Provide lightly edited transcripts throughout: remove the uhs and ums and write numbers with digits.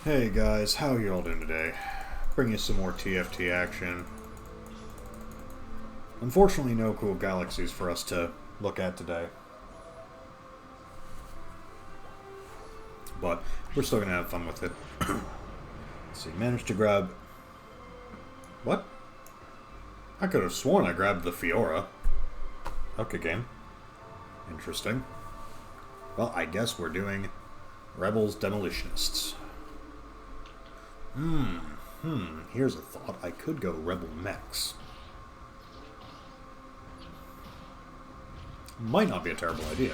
Hey guys, how are you all doing today? Bring you some more TFT action. Unfortunately, no cool galaxies for us to look at today. But we're still gonna have fun with it. Let's see, managed to grab... What? I could have sworn I grabbed the Fiora. Okay, game. Interesting. Well, I guess we're doing Rebels Demolitionists. Here's a thought. I could go Rebel Mechs. Might not be a terrible idea.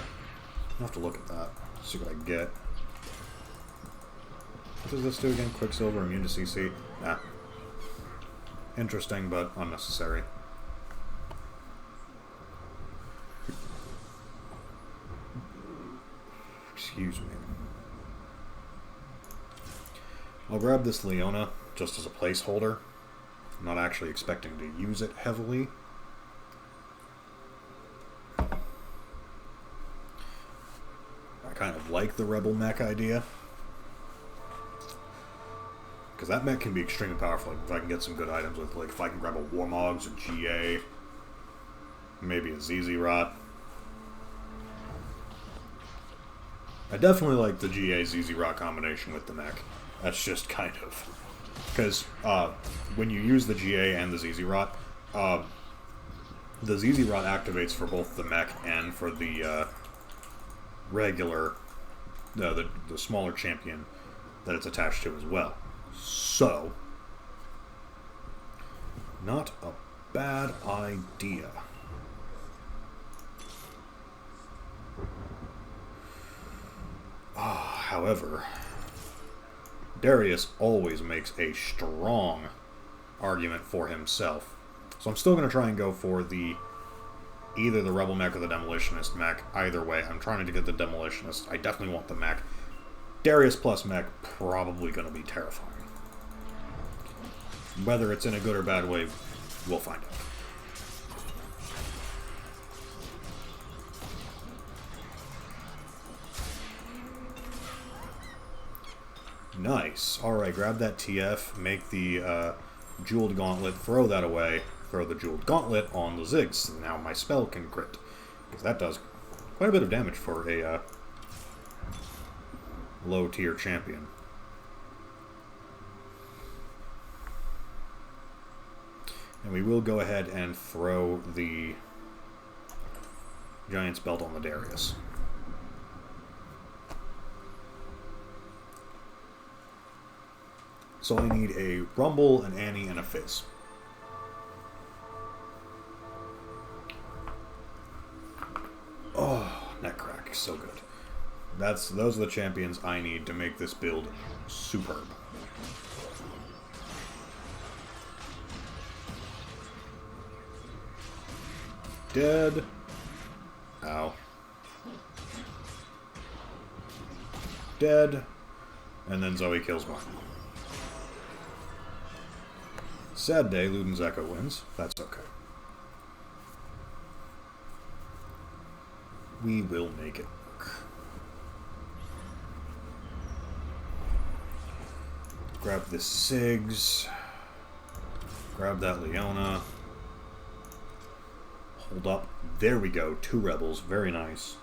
I'll have to look at that. See what I get. What does this do again? Quicksilver, immune to CC? Nah. Interesting, but unnecessary. Excuse me. I'll grab this Leona just as a placeholder. I'm not actually expecting to use it heavily. I kind of like the Rebel Mech idea. Because that mech can be extremely powerful. If I can get some good items with, like, if I can grab a Warmog, a GA, maybe a ZZ-Rot. I definitely like the GA ZZ-Rot combination with the mech. That's just kind of... Because when you use the GA and the ZZ-Rot, the ZZ-Rot activates for both the mech and for the regular, the smaller champion that it's attached to as well. So, not a bad idea. However, Darius always makes a strong argument for himself. So I'm still going to try and go for either the Rebel Mech or the Demolitionist Mech. Either way, I'm trying to get the Demolitionist. I definitely want the Mech. Darius plus Mech, probably going to be terrifying. Whether it's in a good or bad way, we'll find out. Nice. Alright, grab that TF, make the Jeweled Gauntlet, throw that away, throw the Jeweled Gauntlet on the Ziggs. Now my spell can crit. Because that does quite a bit of damage for a low-tier champion. And we will go ahead and throw the Giant's Belt on the Darius. So I need a Bramble, an Annie, and a Fizz. Oh, neck crack, so good. Those are the champions I need to make this build superb. Dead. Ow. Dead. And then Zoe kills one. Sad day, Luden's Echo wins. That's okay. We will make it work. Grab this Ziggs. Grab that Leona. Hold up. There we go. 2 rebels. Very nice.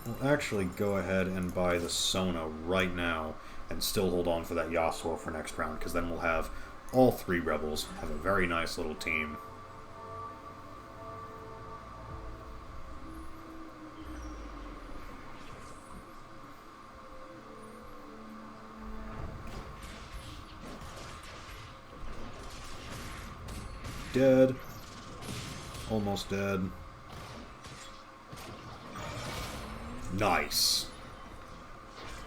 We'll actually go ahead and buy the Sona right now and still hold on for that Yasuo for next round, because then we'll have all 3 rebels, have a very nice little team. Dead. Almost dead. Nice.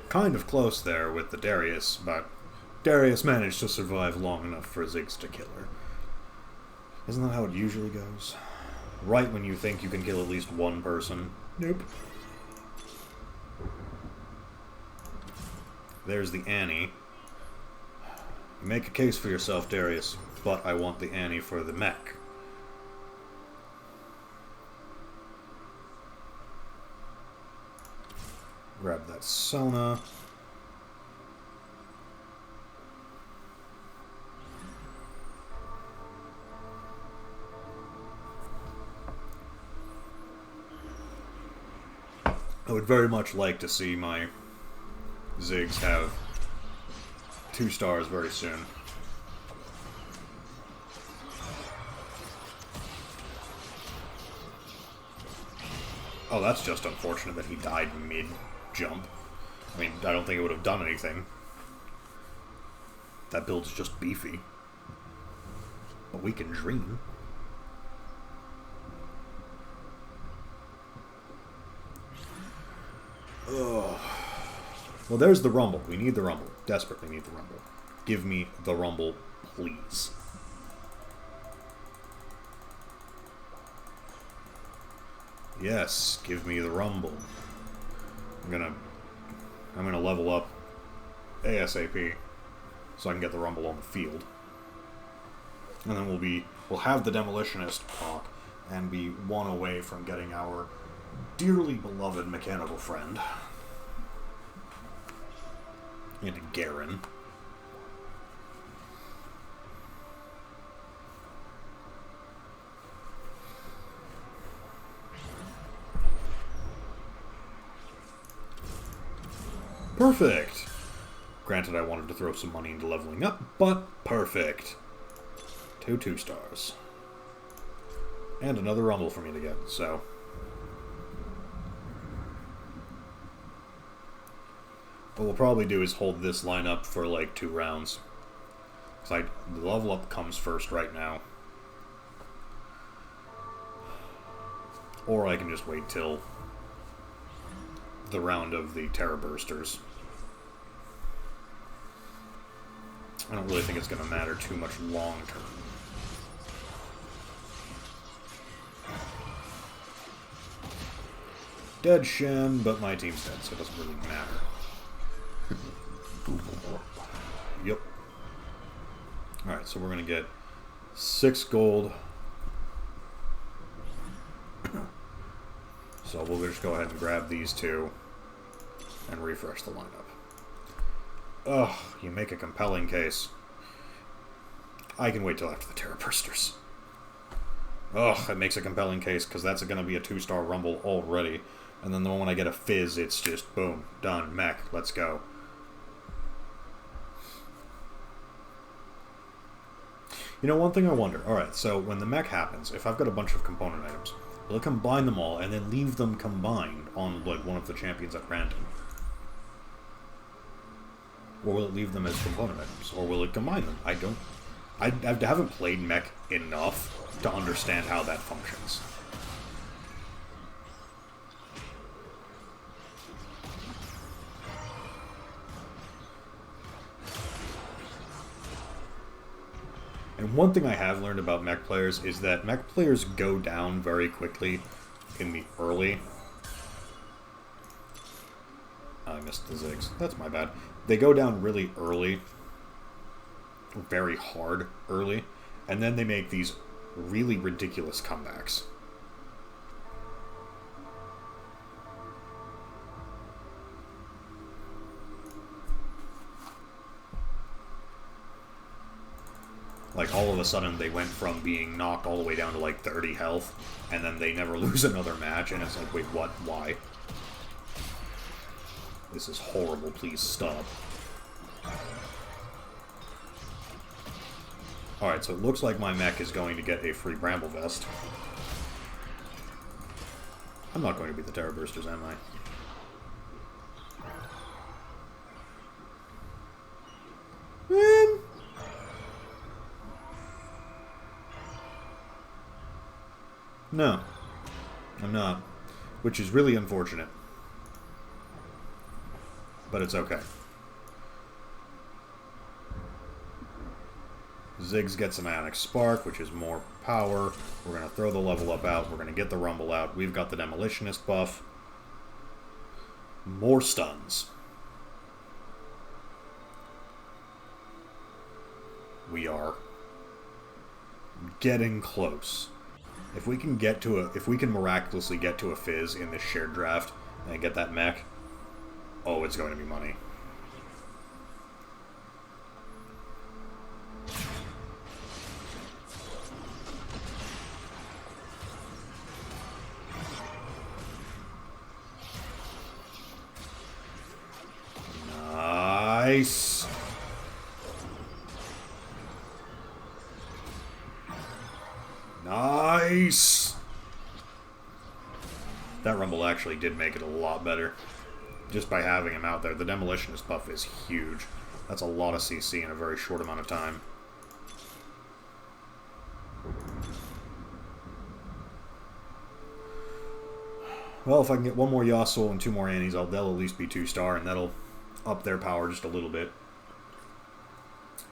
Kind of close there with the Darius, but Darius managed to survive long enough for Ziggs to kill her. Isn't that how it usually goes? Right when you think you can kill at least one person. Nope. There's the Annie. You make a case for yourself, Darius, but I want the Annie for the mech. Grab that Sona. I would very much like to see my Ziggs have 2 stars very soon. Oh, that's just unfortunate that he died mid-jump. I mean, I don't think it would have done anything. That build's just beefy. But we can dream. Ugh. Well, there's the Rumble. We need the Rumble. Desperately need the Rumble. Give me the Rumble, please. Yes, give me the Rumble. I'm gonna level up ASAP so I can get the Rumble on the field. And then we'll have the Demolitionist proc and be 1 away from getting our dearly beloved mechanical friend. And Garen. Perfect! Granted, I wanted to throw some money into leveling up, but perfect. 2 2-stars. And another Rumble for me to get, so... What we'll probably do is hold this line up for like 2 rounds. Because the level up comes first right now. Or I can just wait till the round of the Terror Bursters. I don't really think it's going to matter too much long term. Dead Shen, but my team's dead, so it doesn't really matter. Yep. Alright, so we're going to get 6 gold. So we'll just go ahead and grab these 2 and refresh the lineup. Ugh, you make a compelling case. I can wait till after the Terror Bursters. Ugh, it makes a compelling case because that's going to be a 2-star Rumble already. And then the moment I get a Fizz, it's just boom, done, mech, let's go. You know, one thing I wonder, alright, so when the mech happens, if I've got a bunch of component items, will it combine them all and then leave them combined on, like, one of the champions at random? Or will it leave them as component items? Or will it combine them? I haven't played mech enough to understand how that functions. And one thing I have learned about mech players is that mech players go down very quickly in the early. I missed the Ziggs. That's my bad. They go down really early, very hard early, and then they make these really ridiculous comebacks. Like, all of a sudden, they went from being knocked all the way down to, like, 30 health, and then they never lose another match, and it's like, wait, what? Why? This is horrible, please stop. Alright, so it looks like my mech is going to get a free Bramble vest. I'm not going to be the Terror Bursters, am I? No, I'm not, which is really unfortunate, but it's okay. Ziggs gets an Ionic Spark, which is more power. We're going to throw the level up out. We're going to get the Rumble out. We've got the Demolitionist buff. More stuns. We are getting close. If we can miraculously get to a Fizz in this shared draft and get that mech, Oh, it's going to be money. Nice. Nice. That Rumble actually did make it a lot better. Just by having him out there. The Demolitionist buff is huge. That's a lot of CC in a very short amount of time. Well, if I can get one more Yasuo and 2 more Annies, they'll at least be 2-star, and that'll up their power just a little bit.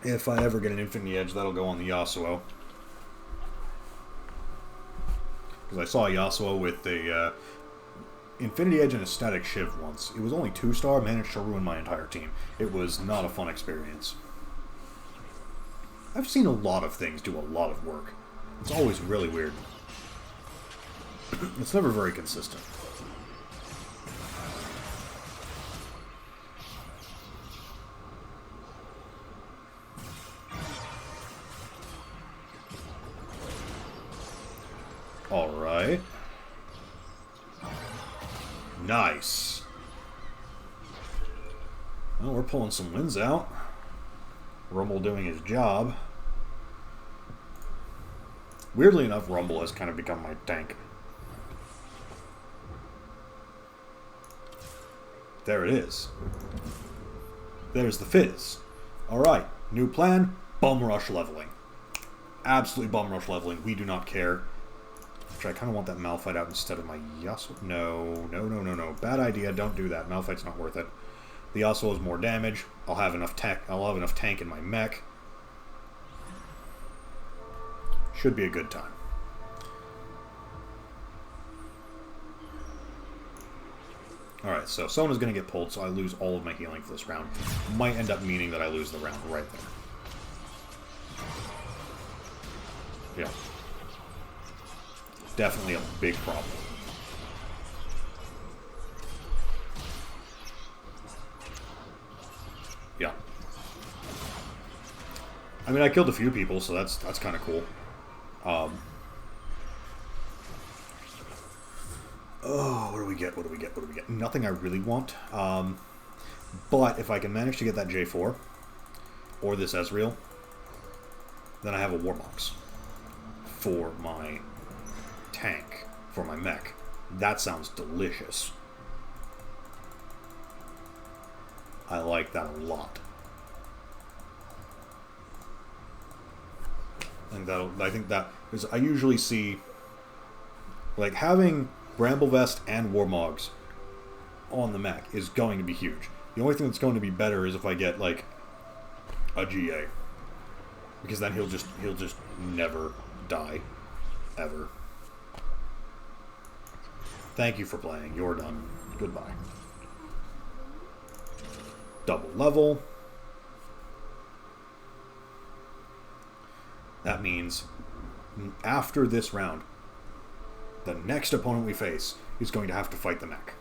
If I ever get an Infinity Edge, that'll go on the Yasuo. Because I saw a Yasuo with the Infinity Edge and a Static Shiv once. It was only 2-star, managed to ruin my entire team. It was not a fun experience. I've seen a lot of things do a lot of work. It's always really weird. It's never very consistent. Alright. Nice. Well, we're pulling some wins out. Rumble doing his job. Weirdly enough, Rumble has kind of become my tank. There it is. There's the Fizz. Alright, new plan, bum rush leveling. Absolutely bum rush leveling. We do not care. Actually, I kind of want that Malphite out instead of my Yasuo. No. Bad idea. Don't do that. Malphite's not worth it. The Yasuo is more damage. I'll have enough tank in my mech. Should be a good time. Alright, so Sona's going to get pulled, so I lose all of my healing for this round. Might end up meaning that I lose the round right there. Yeah. Definitely a big problem. Yeah. I mean, I killed a few people, so that's kind of cool. Oh, what do we get? What do we get? What do we get? Nothing I really want. But if I can manage to get that J4 or this Ezreal, then I have a Warmog for my tank, for my mech. That sounds delicious. I like that a lot. And I think that because I usually see like having Bramble Vest and Warmogs on the mech is going to be huge. The only thing that's going to be better is if I get like a GA, because then he'll just never die, ever. Thank you for playing. You're done. Goodbye. Double level. That means after this round, the next opponent we face is going to have to fight the mech.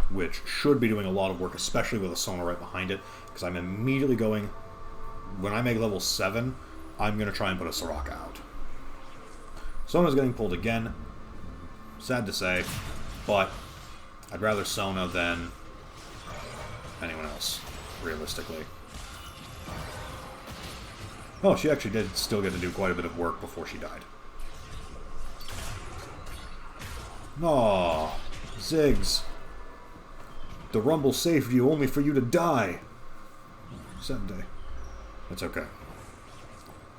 Which should be doing a lot of work, especially with a Sona right behind it, because I'm immediately going, when I make level 7, I'm going to try and put a Soraka out. Sona's getting pulled again. Sad to say, but I'd rather Sona than anyone else, realistically. Oh, she actually did still get to do quite a bit of work before she died. Aw, Ziggs. The Rumble saved you only for you to die. Someday. That's okay.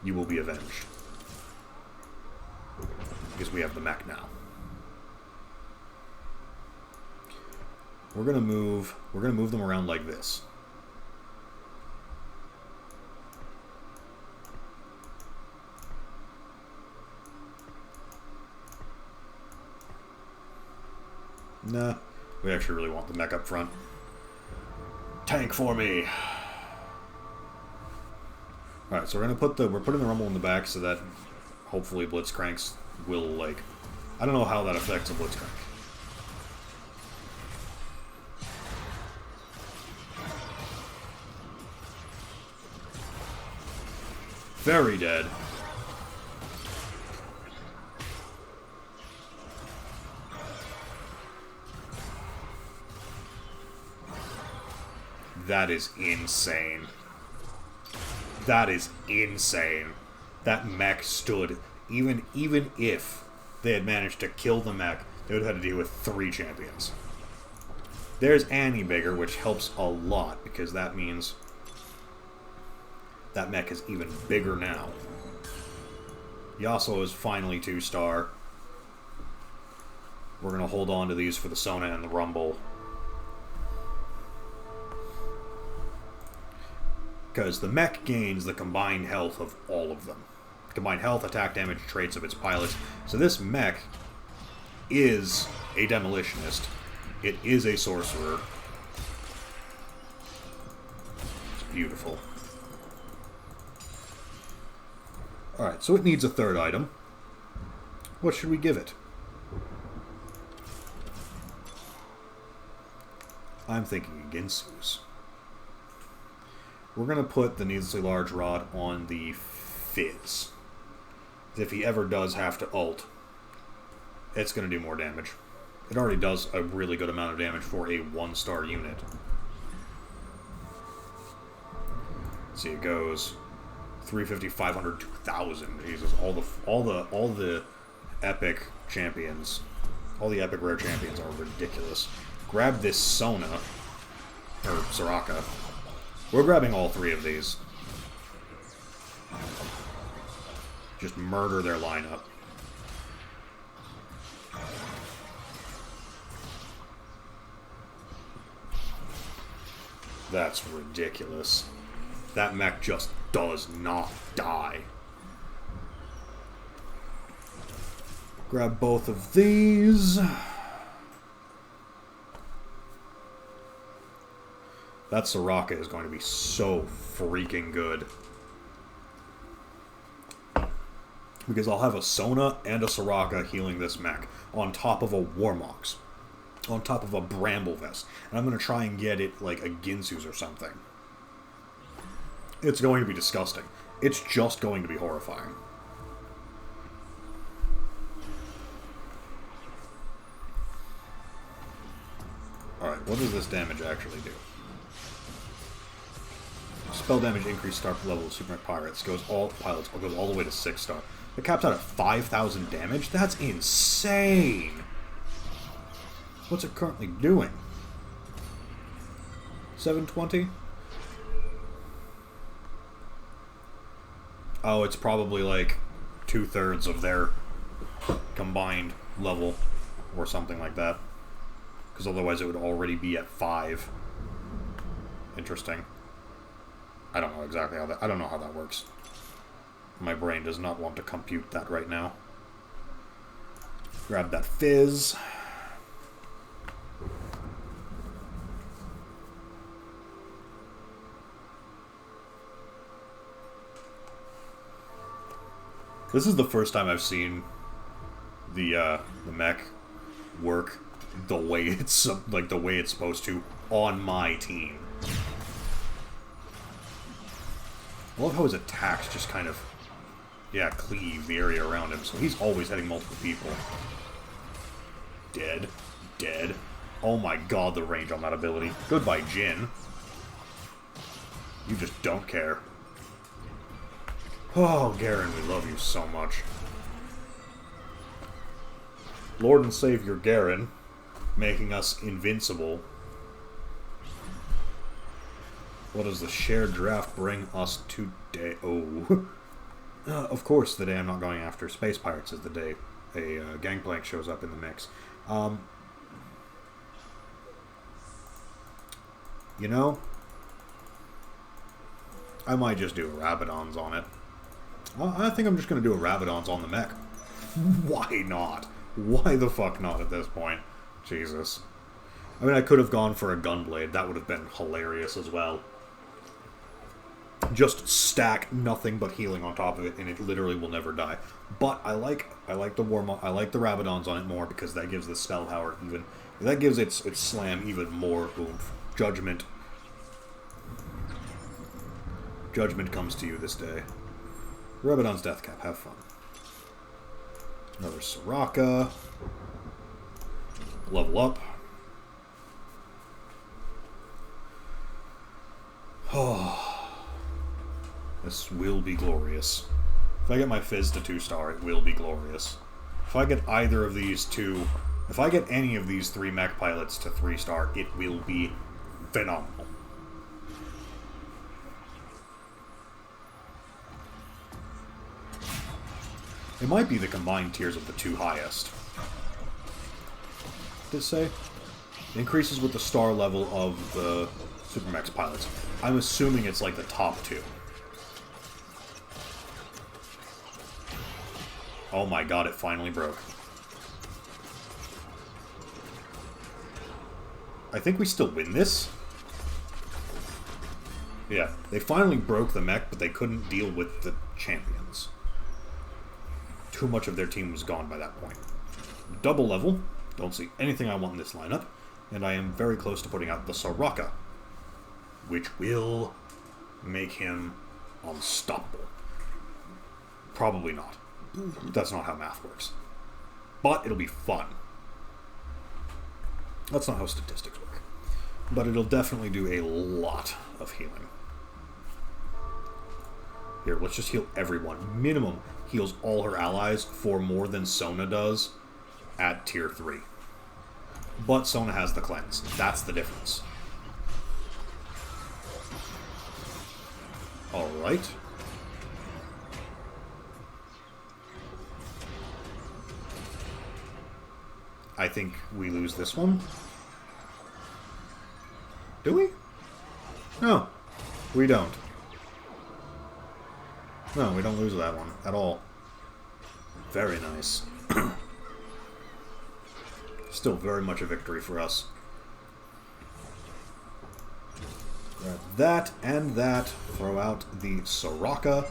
You will be avenged. Because we have the mech now. We're gonna move them around like this. Nah, we actually really want the mech up front. Tank for me. Alright, so we're putting the Rumble in the back so that hopefully Blitzcranks will, like, I don't know how that affects a Blitzcrank. Very dead. That is insane. That is insane. That mech stood. Even if they had managed to kill the mech, they would have had to deal with 3 champions. There's Annie bigger, which helps a lot, because that means that mech is even bigger now. Yasuo is finally 2-star. We're going to hold on to these for the Sona and the Rumble. Because the mech gains the combined health of all of them. Combined health, attack, damage, traits of its pilots. So this mech is a Demolitionist. It is a Sorcerer. It's beautiful. Alright, so it needs a 3rd item. What should we give it? I'm thinking Guinsoo's. We're going to put the needlessly large rod on the Fizz. If he ever does have to ult, it's going to do more damage. It already does a really good amount of damage for a 1-star unit. Let's see, it goes 350, 500, 2,000. Jesus, all the epic champions, all the epic rare champions are ridiculous. Grab this Sona, or Soraka. We're grabbing all 3 of these. Just murder their lineup. That's ridiculous. That mech just does not die. Grab both of these. That Soraka is going to be so freaking good. Because I'll have a Sona and a Soraka healing this mech on top of a Warmog, on top of a Bramble vest. And I'm going to try and get it like a Guinsoo's or something. It's going to be disgusting. It's just going to be horrifying. Alright, what does this damage actually do? Spell damage increase start level of Super Mech-Pilots goes all the way to 6-star. It caps out at 5,000 damage? That's insane! What's it currently doing? 720? Oh, it's probably like 2/3 of their combined level or something like that. Because otherwise it would already be at 5. Interesting. I don't know exactly how that... I don't know how that works. My brain does not want to compute that right now. Grab that Fizz. This is the first time I've seen the mech work the way it's like the way it's supposed to on my team. I love how his attacks just kind of, yeah, cleave the area around him, so he's always hitting multiple people. Dead. Dead. Oh my god, the range on that ability. Goodbye, Jin. You just don't care. Oh, Garen, we love you so much. Lord and Savior Garen, making us invincible. What does the shared draft bring us today? Oh. Of course, the day I'm not going after Space Pirates is the day a Gangplank shows up in the mix. You know, I might just do a Rabadon's on it. I think I'm just going to do a Rabadon's on the mech. Why not? Why the fuck not at this point? Jesus. I mean, I could have gone for a Gunblade. That would have been hilarious as well. Just stack nothing but healing on top of it, and it literally will never die. But I like the Warmog. I like the Rabadons on it more because that gives the spell power even. That gives its slam even more oomph. Judgment comes to you this day. Rabadon's Deathcap, have fun. Another Soraka. Level up. Oh, this will be glorious. If I get my Fizz to 2-star, it will be glorious. If I get either of these two, if I get any of these 3 Mech-Pilots to 3-star, it will be phenomenal. It might be the combined tiers of the 2 highest. What did it say? It increases with the star level of the Super Mech-Pilots. I'm assuming it's like the top 2. Oh my god, it finally broke. I think we still win this. Yeah, they finally broke the mech, but they couldn't deal with the champions. Too much of their team was gone by that point. Double level. Don't see anything I want in this lineup. And I am very close to putting out the Soraka, which will make him unstoppable. Probably not. That's not how math works. But it'll be fun. That's not how statistics work. But it'll definitely do a lot of healing. Here, let's just heal everyone. Minimum heals all her allies for more than Sona does at tier 3. But Sona has the cleanse. That's the difference. Alright. I think we lose this one. Do we? No, we don't. No, we don't lose that one at all. Very nice. Still very much a victory for us. Grab that and that. Throw out the Soraka,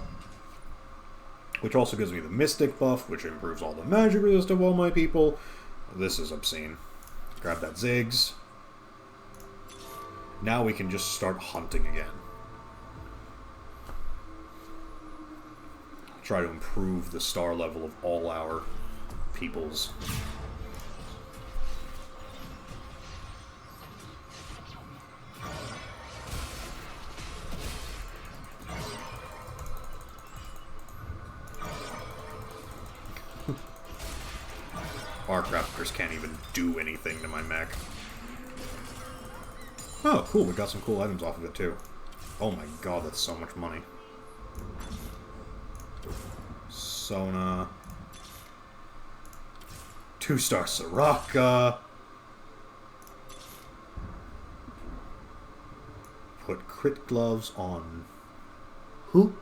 which also gives me the Mystic buff, which improves all the magic resist of all my people. This is obscene. Grab that Ziggs. Now we can just start hunting again. Try to improve the star level of all our peoples. Arc Raptors can't even do anything to my mech. Oh, cool. We got some cool items off of it, too. Oh my god, that's so much money. Sona. 2-star Soraka. Put crit gloves on... Who?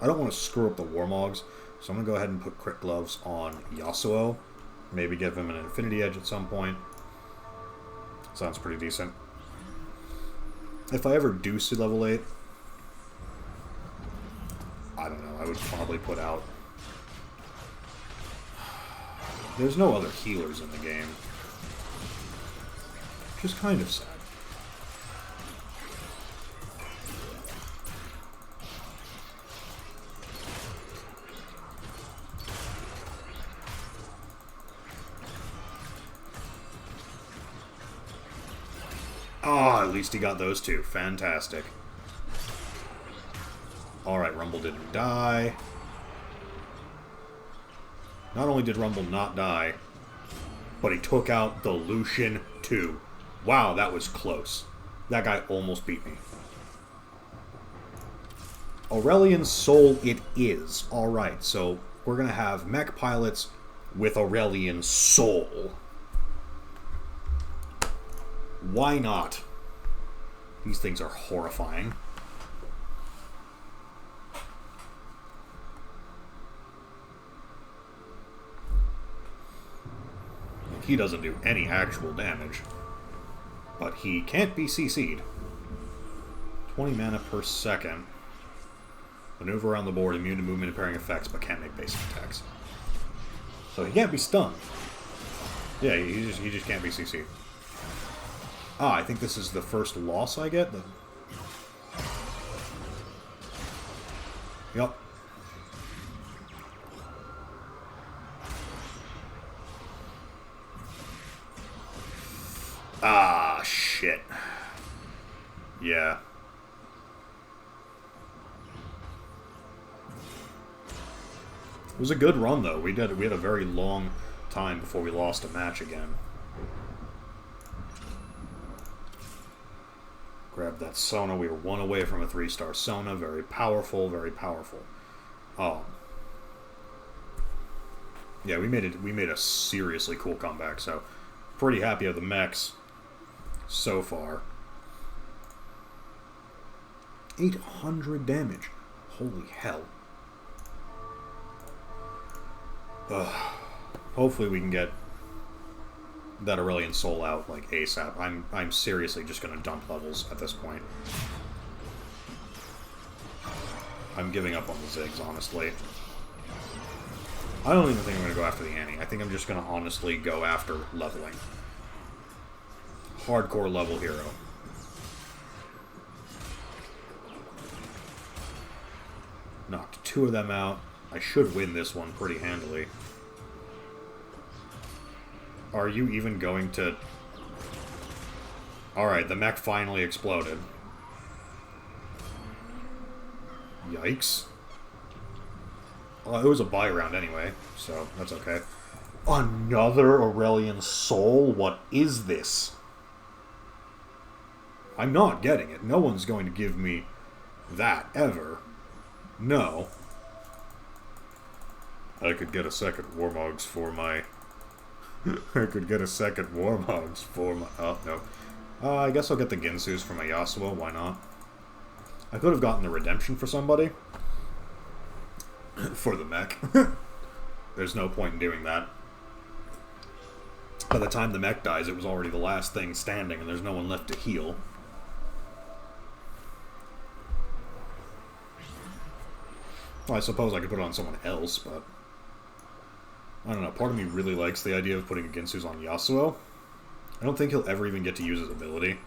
I don't want to screw up the Warmogs, so I'm going to go ahead and put crit gloves on Yasuo. Maybe give him an Infinity Edge at some point. Sounds pretty decent. If I ever do see level 8, I don't know, I would probably put out... There's no other healers in the game. Which is kind of sad. Ah, at least he got those two. Fantastic. Alright, Rumble didn't die. Not only did Rumble not die, but he took out the Lucian too. Wow, that was close. That guy almost beat me. Aurelion Sol it is. Alright, so we're going to have Mech-Pilots with Aurelion Sol. Why not? These things are horrifying. He doesn't do any actual damage. But he can't be CC'd. 20 mana per second. Maneuver around the board, immune to movement and pairing effects, but can't make basic attacks. So he can't be stunned. Yeah, he just can't be CC'd. Ah, I think this is the first loss I get. Yup. Ah, shit. Yeah. It was a good run, though. We had a very long time before we lost a match again. Grab that Sona. We were one away from a 3-star Sona. Very powerful, very powerful. Yeah, we made a seriously cool comeback, so pretty happy with the Mechs so far. 800 damage. Holy hell. Hopefully we can get that Aurelion Sol out like ASAP. I'm seriously just gonna dump levels at this point. I'm giving up on the Ziggs, honestly. I don't even think I'm gonna go after the Annie. I think I'm just gonna honestly go after leveling. Hardcore level hero. Knocked 2 of them out. I should win this one pretty handily. Are you even going to... Alright, the mech finally exploded. Yikes. Well, it was a buy round anyway, so that's okay. Another Aurelion Sol? What is this? I'm not getting it. No one's going to give me that, ever. No. I could get a second Warmogs for my... I could get a second Warmogs for my... Oh, no. I guess I'll get the Guinsoos for my Yasuo. Why not? I could have gotten the Redemption for somebody. For the mech. There's no point in doing that. By the time the mech dies, it was already the last thing standing, and there's no one left to heal. Well, I suppose I could put it on someone else, but... I don't know, part of me really likes the idea of putting Guinsoo's on Yasuo. I don't think he'll ever even get to use his ability.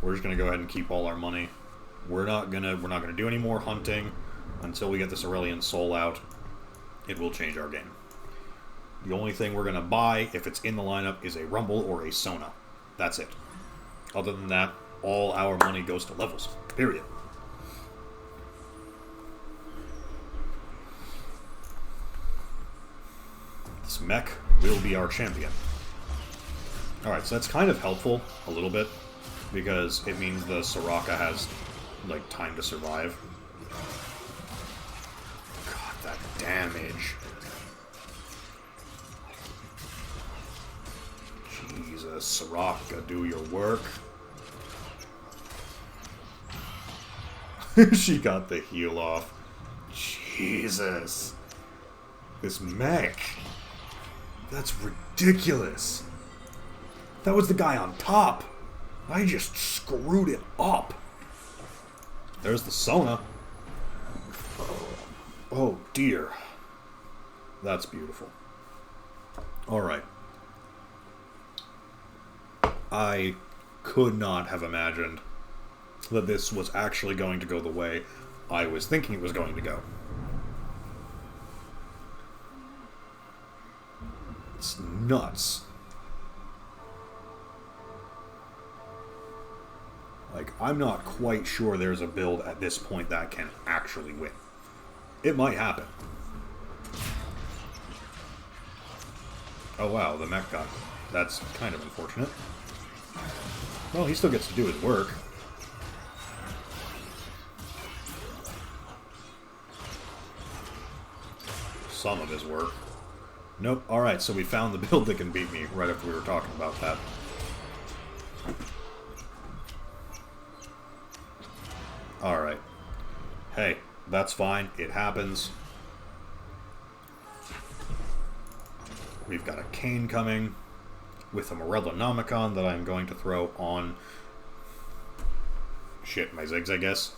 We're just gonna go ahead and keep all our money. We're not gonna do any more hunting until we get this Aurelion Sol out. It will change our game. The only thing we're gonna buy, if it's in the lineup, is a Rumble or a Sona. That's it. Other than that, all our money goes to levels. Period. This mech will be our champion. Alright, so that's kind of helpful, a little bit, because it means the Soraka has, like, time to survive. God, that damage. Jesus, Soraka, do your work. She got the heal off. Jesus. This mech. That's ridiculous. That was the guy on top. I just screwed it up. There's the Sona. Oh, dear. That's beautiful. Alright. I could not have imagined that this was actually going to go the way I was thinking it was going to go. It's nuts. Like, I'm not quite sure there's a build at this point that can actually win. It might happen. Oh wow, the mech got... That's kind of unfortunate. Well, he still gets to do his work. Some of his work. Nope. Alright, so we found the build that can beat me right after we were talking about that. Alright. Hey, that's fine. It happens. We've got a Cane coming with a Morellonomicon that I'm going to throw on... Shit, my Ziggs, I guess.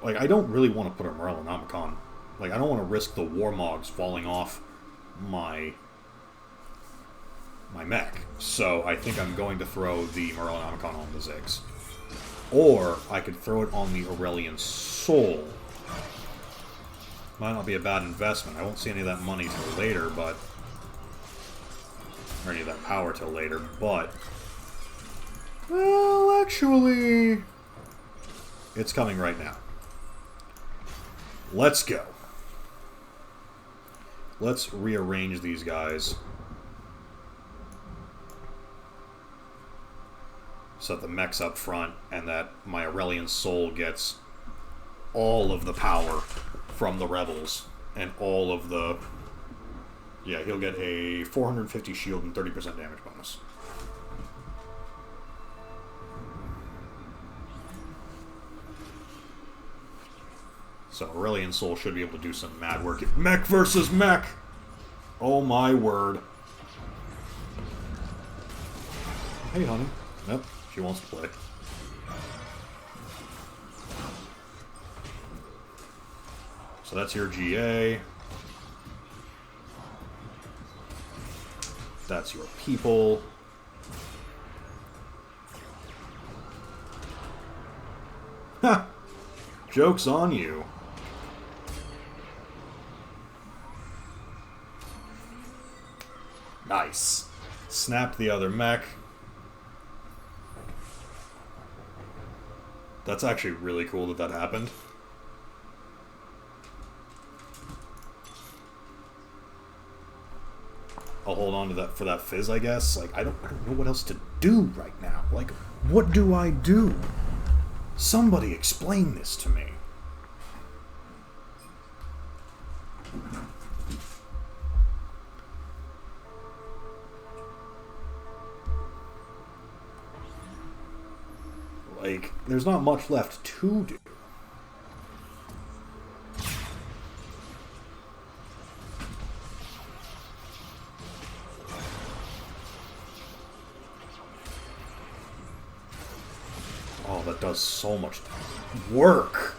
Like, I don't really want to put a Morellonomicon. Like, I don't want to risk the Warmogs falling off my my mech. So I think I'm going to throw the Morellonomicon on the Ziggs. Or I could throw it on the Aurelion Sol. Might not be a bad investment. I won't see any of that money till later, but... or any of that power till later, but... well, actually... it's coming right now. Let's go. Let's rearrange these guys. So that the mech's up front, and that my Aurelion Sol gets all of the power from the rebels, and all of the... yeah, he'll get a 450 shield and 30% damage bonus. So Aurelion Sol should be able to do some mad work. Mech versus mech! Oh my word. Hey, honey. Nope, she wants to play. So that's your GA. That's your people. Ha! Joke's on you. Nice. Snapped the other mech. That's actually really cool that that happened. I'll hold on to that for that Fizz, I guess. Like, I don't know what else to do right now. Like, what do I do? Somebody explain this to me. Like, there's not much left to do. Oh, that does so much work.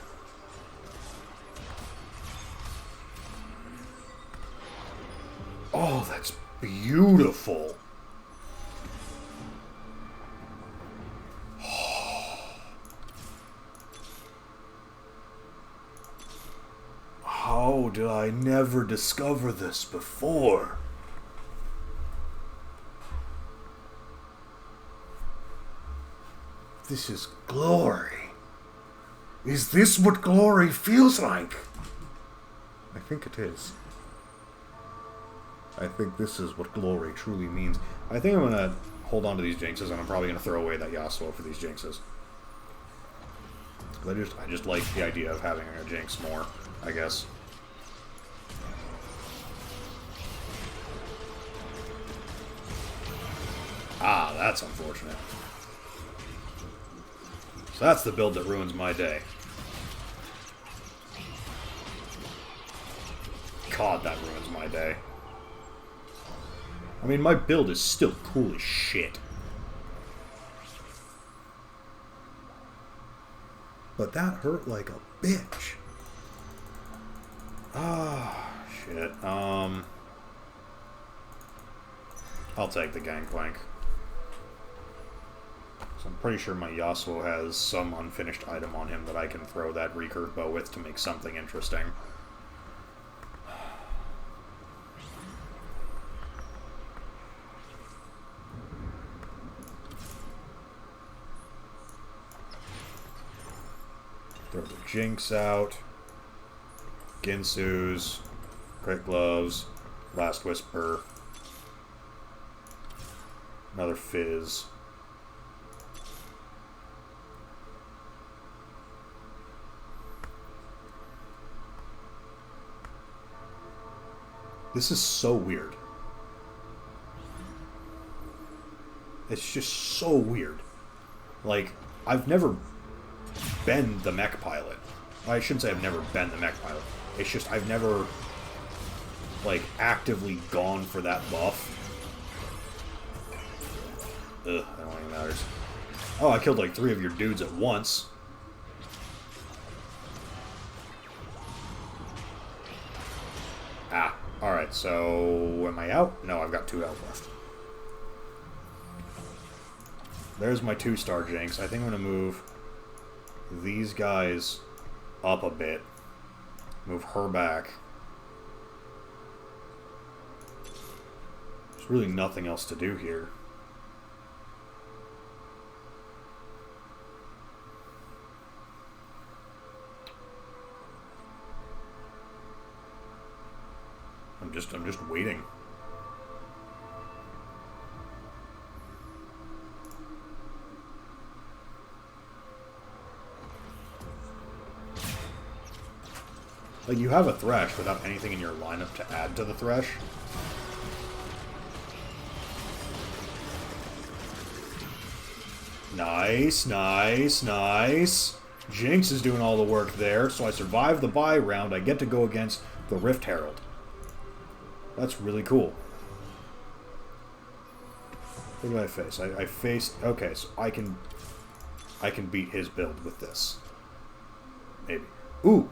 Oh, that's beautiful. How did I never discover this before? This is glory. Is this what glory feels like? I think it is. I think this is what glory truly means. I think I'm going to hold on to these Jinxes, and I'm probably going to throw away that Yasuo for these Jinxes. I just like the idea of having a Jinx more, I guess. Ah, that's unfortunate. So that's the build that ruins my day. God, that ruins my day. I mean, my build is still cool as shit. But that hurt like a bitch. Ah, shit. I'll take the Gangplank. So I'm pretty sure my Yasuo has some unfinished item on him that I can throw that recurve bow with to make something interesting. Throw the Jinx out. Guinsoo's. Great Gloves. Last Whisper. Another Fizz. This is so weird. It's just so weird. Like, I've never been the Mech-Pilot. I shouldn't say I've never been the Mech-Pilot. It's just I've never, like, actively gone for that buff. Ugh, I don't think it matters. Oh, I killed like 3 of your dudes at once. Ah. Alright, so am I out? No, I've got 2 health left. there's my 2-star Jinx. I think I'm going to move these guys up a bit. Move her back. There's really nothing else to do here. I'm just waiting. Like, you have a Thresh without anything in your lineup to add to the Thresh. Nice, nice, nice. Jinx is doing all the work there, so I survive the bye round. I get to go against the Rift Herald. That's really cool. What did I face? I faced... Okay, so I can beat his build with this. Maybe. Ooh!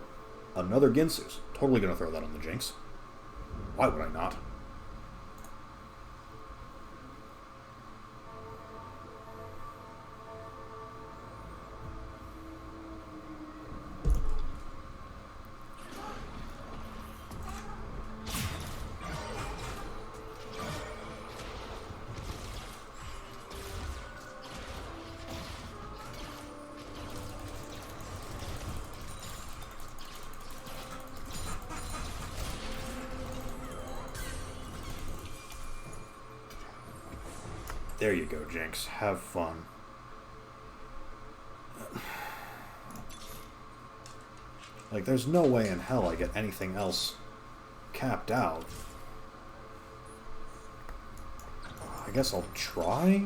Another Guinsoo. Totally gonna throw that on the Jinx. Why would I not? There you go, Jinx. Have fun. Like, there's no way in hell I get anything else capped out. I guess I'll try?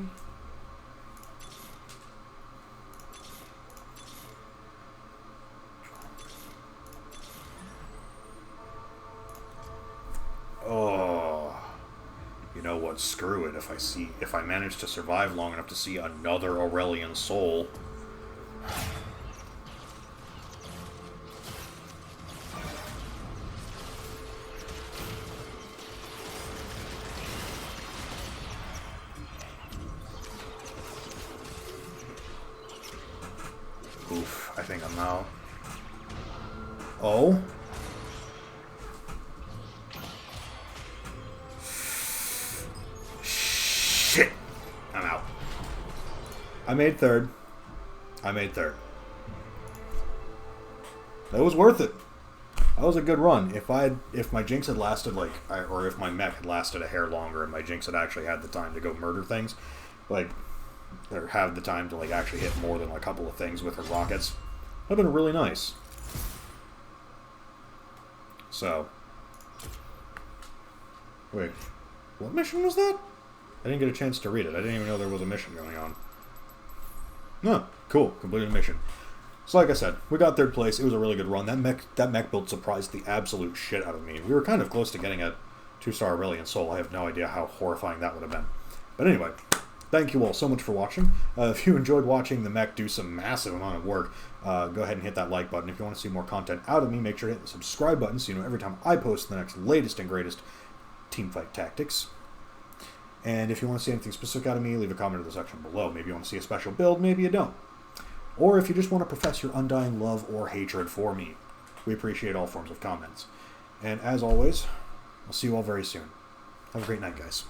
Screw it. If I manage to survive long enough to see another Aurelion Sol. Oof, I think I'm out. Oh? I made third. That was worth it. That was a good run. If my Jinx had lasted or if my mech had lasted a hair longer and my Jinx had actually had the time to go murder things, or have the time to actually hit more than a couple of things with her rockets, that'd been really nice. So, wait, what mission was that? I didn't get a chance to read it. I didn't even know there was a mission going on. No, cool. Completed mission. So like I said, we got third place. It was a really good run. That mech build surprised the absolute shit out of me. We were kind of close to getting a 2-star Aurelion Sol. I have no idea how horrifying that would have been. But anyway, thank you all so much for watching. If you enjoyed watching the mech do some massive amount of work, go ahead and hit that like button. If you want to see more content out of me, make sure to hit the subscribe button so you know every time I post the next latest and greatest teamfight tactics. And if you want to see anything specific out of me, leave a comment in the section below. Maybe you want to see a special build, maybe you don't. Or if you just want to profess your undying love or hatred for me. We appreciate all forms of comments. And as always, I'll see you all very soon. Have a great night, guys.